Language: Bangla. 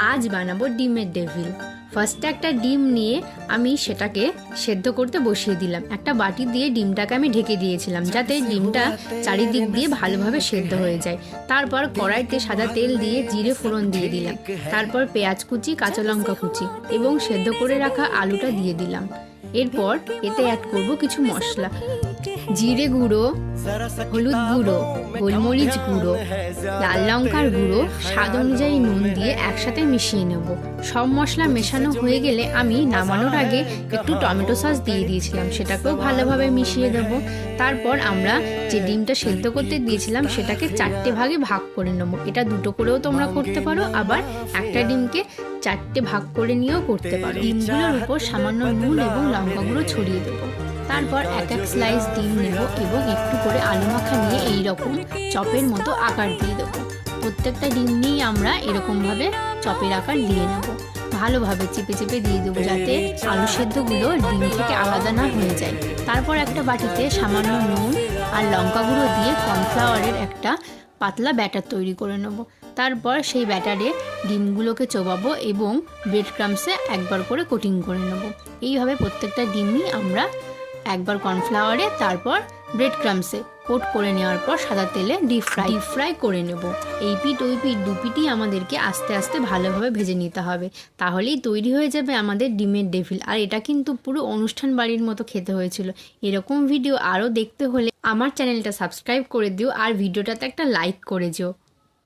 আজ বানাবো ডিমের ডেভিল। ফার্স্টে একটা ডিম নিয়ে আমি সেটাকে সেদ্ধ করতে বসিয়ে দিলাম। একটা বাটি দিয়ে ডিমটাকে আমি ঢেকে দিয়েছিলাম যাতে ডিমটা চারিদিক দিয়ে ভালোভাবে সেদ্ধ হয়ে যায়। তারপর কড়াইতে সাদা তেল দিয়ে জিরে ফোড়ন দিয়ে দিলাম। তারপর পেঁয়াজ কুচি, কাঁচা লঙ্কা কুচি এবং সেদ্ধ করে রাখা আলুটা দিয়ে দিলাম। এরপর এতে অ্যাড করব কিছু মশলা, জিরে গুঁড়ো, হলুদ গুঁড়ো, গোলমরিচ গুঁড়ো, লাল লঙ্কার গুঁড়ো, স্বাদ অনুযায়ী নুন দিয়ে একসাথে মিশিয়ে নেব। সব মশলা মেশানো হয়ে গেলে আমি নামানোর আগে একটু টমেটো সস দিয়ে দিয়েছিলাম, সেটাকেও ভালোভাবে মিশিয়ে দেব। তারপর আমরা যে ডিমটা সেদ্ধ করতে দিয়েছিলাম সেটাকে 4টে ভাগে ভাগ করে নেব। এটা 2টো করেও তোমরা করতে পারো, আবার একটা ডিমকে 4টে ভাগ করে নিয়েও করতে পারো। ডিমগুলোর উপর সামান্য নুন এবং লঙ্কা গুঁড়ো ছড়িয়ে দেবো। তারপর এক স্লাইস ডিম নেব এবং একটু করে আলু মাখা নিয়ে এইরকম চপের মতো আকার দিয়ে দেবো। প্রত্যেকটা ডিম নিয়েই আমরা এরকমভাবে চপের আকার দিয়ে নেব। ভালোভাবে চেপে চেপে দিয়ে দেবো যাতে আলু সেদ্ধগুলো ডিম থেকে আলাদা না হয়ে যায়। তারপর একটা বাটিতে সামান্য নুন আর লঙ্কা গুঁড়ো দিয়ে কর্নফ্লাওয়ারের একটা পাতলা ব্যাটার তৈরি করে নেব। তারপর সেই ব্যাটারে ডিমগুলোকে চোবাবো এবং ব্রেড ক্রাম্বসে একবার করে কোটিং করে নেব। এইভাবে প্রত্যেকটা ডিমই আমরা একবার কর্নফ্লাওয়ারে, তারপর ব্রেড ক্রাম্বসে কোট করে নেওয়ার পর সাদা তেলে ডিপ ফ্রাই করে নেব। এই পিঠ ওই পিঠ দুপিঠই আমাদেরকে আস্তে আস্তে ভালোভাবে ভেজে নিতে হবে, তাহলেই তৈরি হয়ে যাবে আমাদের ডিমের ডেভিল। আর এটা কিন্তু পুরো অনুষ্ঠান বাড়ির মতো খেতে হয়েছিল। এরকম ভিডিও আরও দেখতে হলে আমার চ্যানেলটা সাবস্ক্রাইব করে দিও আর ভিডিওটাতে একটা লাইক করে যেও।